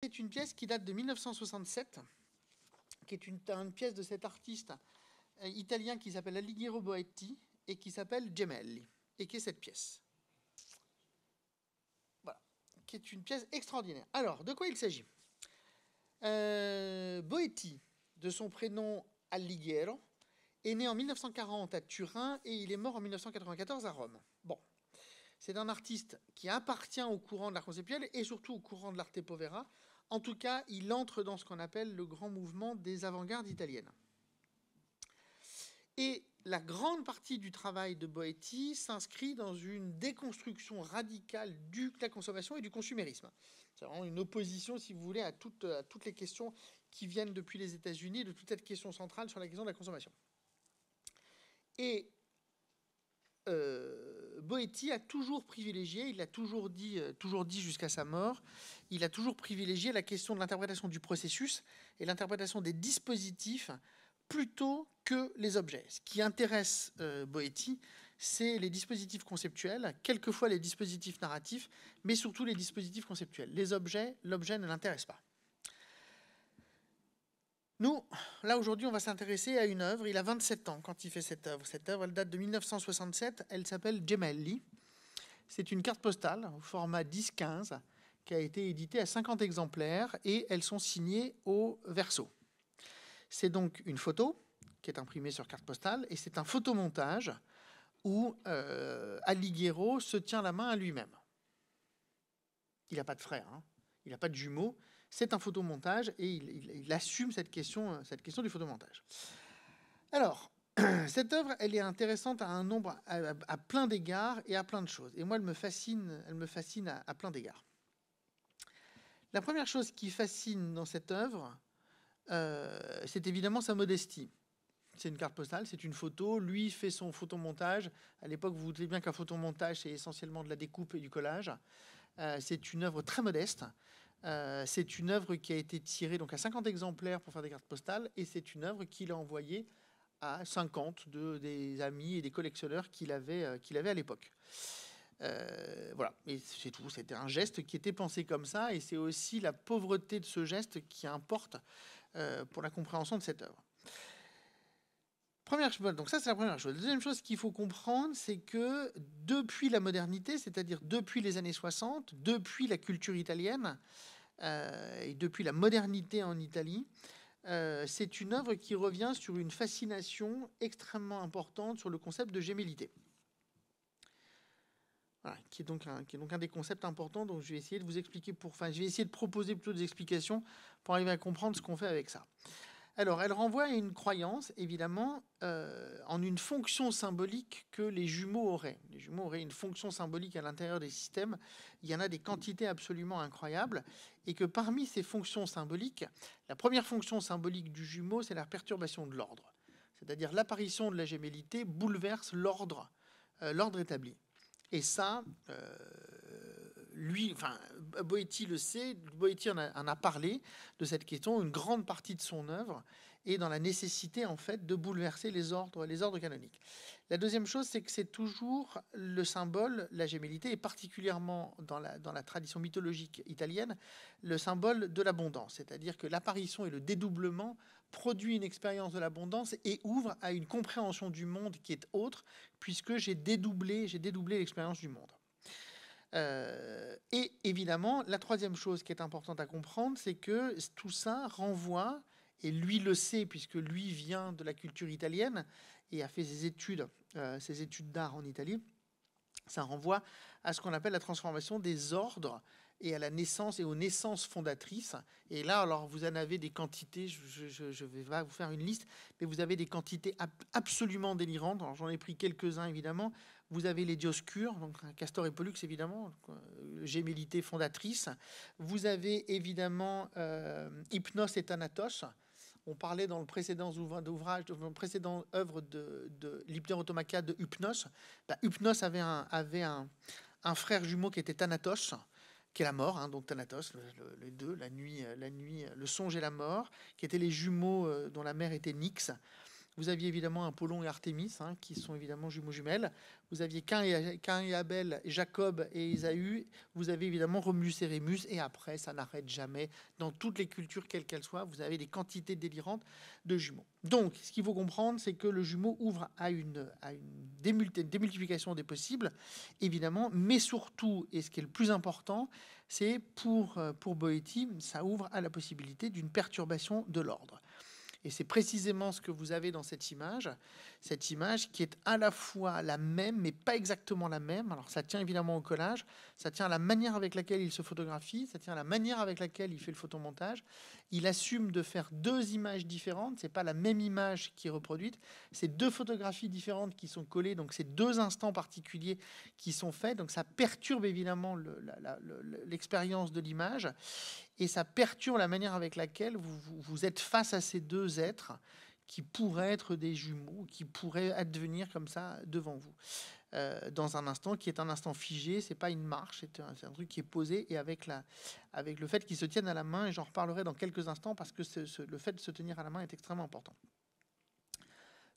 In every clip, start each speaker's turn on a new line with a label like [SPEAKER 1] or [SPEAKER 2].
[SPEAKER 1] C'est une pièce qui date de 1967, qui est une pièce de cet artiste italien qui s'appelle Alighiero Boetti et qui s'appelle Gemelli, et qui est cette pièce. Voilà, qui est une pièce extraordinaire. Alors, de quoi il s'agit? Boetti, de son prénom Alighiero, est né en 1940 à Turin et il est mort en 1994 à Rome. Bon, c'est un artiste qui appartient au courant de l'art conceptuel et surtout au courant de l'arte povera. En tout cas, il entre dans ce qu'on appelle le grand mouvement des avant-gardes italiennes. Et la grande partie du travail de Boetti s'inscrit dans une déconstruction radicale de la consommation et du consumérisme. C'est vraiment une opposition, si vous voulez, à toutes les questions qui viennent depuis les États-Unis, de toute cette question centrale sur la question de la consommation. Et Boetti a toujours privilégié, il l'a toujours dit jusqu'à sa mort, il a toujours privilégié la question de l'interprétation du processus et l'interprétation des dispositifs plutôt que les objets. Ce qui intéresse Boetti, c'est les dispositifs conceptuels, quelquefois les dispositifs narratifs, mais surtout les dispositifs conceptuels. Les objets, l'objet ne l'intéresse pas. Nous, là aujourd'hui, on va s'intéresser à une œuvre. Il a 27 ans quand il fait cette œuvre. Cette œuvre, elle date de 1967. Elle s'appelle Gemelli. C'est une carte postale au format 10-15 qui a été éditée à 50 exemplaires et elles sont signées au verso. C'est donc une photo qui est imprimée sur carte postale et c'est un photomontage où Alighiero se tient la main à lui-même. Il n'a pas de frère, hein. Il n'a pas de jumeaux. C'est un photomontage et il assume cette question du photomontage. Alors, cette œuvre, elle est intéressante à plein d'égards et à plein de choses. Et moi, elle me fascine à plein d'égards. La première chose qui fascine dans cette œuvre, c'est évidemment sa modestie. C'est une carte postale, c'est une photo. Lui fait son photomontage. À l'époque, vous vous doutez bien qu'un photomontage, c'est essentiellement de la découpe et du collage. C'est une œuvre très modeste. C'est une œuvre qui a été tirée donc à 50 exemplaires pour faire des cartes postales, et c'est une œuvre qu'il a envoyée à 50 des amis et des collectionneurs qu'il avait à l'époque. Voilà, et c'est tout. C'était un geste qui était pensé comme ça, et c'est aussi la pauvreté de ce geste qui importe pour la compréhension de cette œuvre. Donc ça, c'est la première chose. La deuxième chose qu'il faut comprendre, c'est que depuis la modernité, c'est-à-dire depuis les années 60, depuis la culture italienne et depuis la modernité en Italie, c'est une œuvre qui revient sur une fascination extrêmement importante sur le concept de gémellité. Voilà, qui est donc un des concepts importants. Donc je vais essayer de vous expliquer je vais essayer de proposer plutôt des explications pour arriver à comprendre ce qu'on fait avec ça. Alors, elle renvoie à une croyance, évidemment, en une fonction symbolique que les jumeaux auraient. Les jumeaux auraient une fonction symbolique à l'intérieur des systèmes. Il y en a des quantités absolument incroyables. Et que parmi ces fonctions symboliques, la première fonction symbolique du jumeau, c'est la perturbation de l'ordre. C'est-à-dire l'apparition de la gémellité bouleverse l'ordre établi. Et ça, Boetti le sait, Boetti en a parlé de cette question, une grande partie de son œuvre est dans la nécessité en fait de bouleverser les ordres canoniques. La deuxième chose, c'est que c'est toujours le symbole, la gémellité, et particulièrement dans la tradition mythologique italienne, le symbole de l'abondance, c'est-à-dire que l'apparition et le dédoublement produit une expérience de l'abondance et ouvre à une compréhension du monde qui est autre, puisque j'ai dédoublé l'expérience du monde. Et évidemment, la troisième chose qui est importante à comprendre, c'est que tout ça renvoie, et lui le sait puisque lui vient de la culture italienne et a fait ses études d'art en Italie, ça renvoie à ce qu'on appelle la transformation des ordres et à la naissance et aux naissances fondatrices. Et là, alors, vous en avez des quantités, je vais pas vous faire une liste, mais vous avez des quantités absolument délirantes. Alors, j'en ai pris quelques-uns, évidemment. Vous avez les Dioscures, donc Castor et Pollux, évidemment, gémellité fondatrice. Vous avez, évidemment, Hypnos et Thanatos. On parlait dans le précédent ouvrage, dans la précédente œuvre de l'Hypnerotomachia de Hypnos. Hypnos avait un frère jumeau qui était Thanatos, qui est la mort, hein, donc Thanatos, les deux, la nuit, le songe et la mort, qui étaient les jumeaux dont la mère était Nyx. Vous aviez évidemment Apollon et Artémis, hein, qui sont évidemment jumeaux jumelles. Vous aviez Cain et Abel, Jacob et Ésaü. Vous avez évidemment Romulus et Rémus. Et après, ça n'arrête jamais. Dans toutes les cultures, quelles qu'elles soient, vous avez des quantités délirantes de jumeaux. Donc, ce qu'il faut comprendre, c'est que le jumeau ouvre à une démultiplication des possibles, évidemment. Mais surtout, et ce qui est le plus important, c'est pour Boetti, ça ouvre à la possibilité d'une perturbation de l'ordre. Et c'est précisément ce que vous avez dans cette image qui est à la fois la même, mais pas exactement la même. Alors ça tient évidemment au collage, ça tient à la manière avec laquelle il se photographie, ça tient à la manière avec laquelle il fait le photomontage. Il assume de faire deux images différentes, c'est pas la même image qui est reproduite, c'est deux photographies différentes qui sont collées, donc c'est deux instants particuliers qui sont faits, donc ça perturbe évidemment l'expérience de l'image. Et ça perturbe la manière avec laquelle vous êtes face à ces deux êtres qui pourraient être des jumeaux, qui pourraient advenir comme ça devant vous. Dans un instant qui est un instant figé, c'est pas une marche, c'est un truc qui est posé, et avec le fait qu'ils se tiennent à la main, et j'en reparlerai dans quelques instants parce que le fait de se tenir à la main est extrêmement important.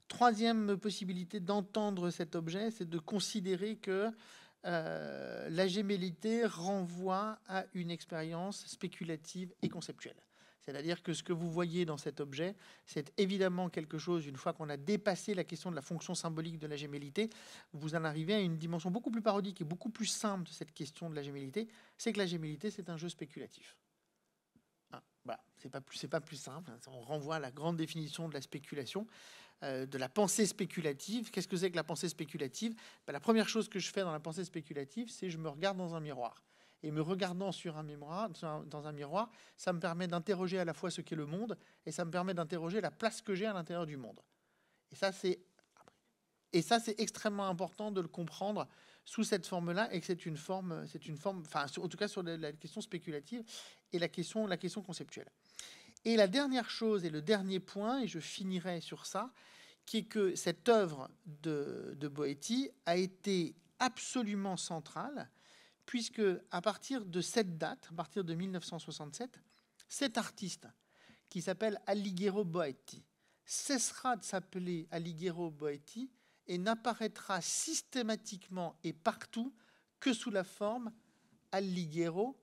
[SPEAKER 1] Troisième possibilité d'entendre cet objet, c'est de considérer que la gémellité renvoie à une expérience spéculative et conceptuelle. C'est-à-dire que ce que vous voyez dans cet objet, c'est évidemment quelque chose, une fois qu'on a dépassé la question de la fonction symbolique de la gémellité, vous en arrivez à une dimension beaucoup plus parodique et beaucoup plus simple de cette question de la gémellité, c'est que la gémellité, c'est un jeu spéculatif. Voilà, c'est pas plus simple, on renvoie à la grande définition de la spéculation, de la pensée spéculative. Qu'est-ce que c'est que la pensée spéculative? La première chose que je fais dans la pensée spéculative, c'est je me regarde dans un miroir. Et me regardant dans un miroir, ça me permet d'interroger à la fois ce qu'est le monde, et ça me permet d'interroger la place que j'ai à l'intérieur du monde. Et ça, c'est extrêmement important de le comprendre sous cette forme-là, et que c'est une forme, enfin, en tout cas sur la question spéculative et la question conceptuelle. Et la dernière chose et le dernier point, et je finirai sur ça, qui est que cette œuvre de Boetti a été absolument centrale, puisque à partir de cette date, à partir de 1967, cet artiste, qui s'appelle Alighiero Boetti, cessera de s'appeler Alighiero Boetti et n'apparaîtra systématiquement et partout que sous la forme Alighiero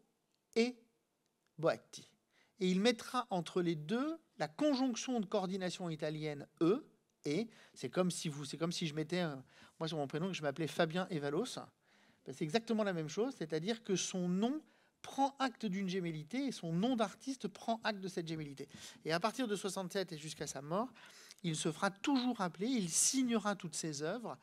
[SPEAKER 1] et Boetti. Et il mettra entre les deux la conjonction de coordination italienne E, et c'est comme si je mettais, moi sur mon prénom, que je m'appelais Fabien Evalos. C'est exactement la même chose, c'est-à-dire que son nom prend acte d'une gémellité et son nom d'artiste prend acte de cette gémellité. Et à partir de 67 et jusqu'à sa mort, il se fera toujours appeler, il signera toutes ses œuvres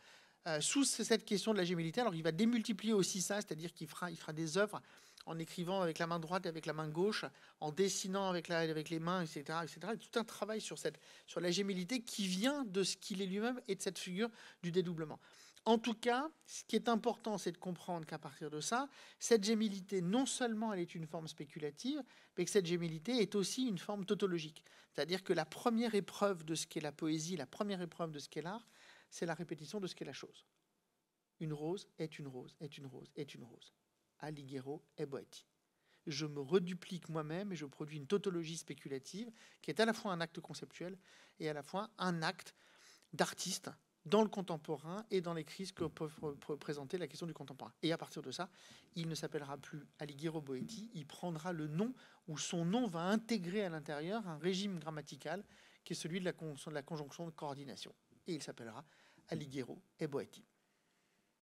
[SPEAKER 1] sous cette question de la gémellité. Alors il va démultiplier aussi ça, c'est-à-dire qu'il fera des œuvres en écrivant avec la main droite et avec la main gauche, en dessinant avec les mains, etc., etc. Et tout un travail sur la gémellité qui vient de ce qu'il est lui-même et de cette figure du dédoublement. En tout cas, ce qui est important, c'est de comprendre qu'à partir de ça, cette gémellité, non seulement elle est une forme spéculative, mais que cette gémellité est aussi une forme tautologique. C'est-à-dire que la première épreuve de ce qu'est la poésie, la première épreuve de ce qu'est l'art, c'est la répétition de ce qu'est la chose. Une rose est une rose, est une rose, est une rose. Alighiero et Boetti. Je me reduplique moi-même et je produis une tautologie spéculative qui est à la fois un acte conceptuel et à la fois un acte d'artiste dans le contemporain et dans les crises que peut présenter la question du contemporain. Et à partir de ça, il ne s'appellera plus Alighiero Boetti, il prendra le nom où son nom va intégrer à l'intérieur un régime grammatical qui est celui de la conjonction de coordination. Et il s'appellera Alighiero et Boetti.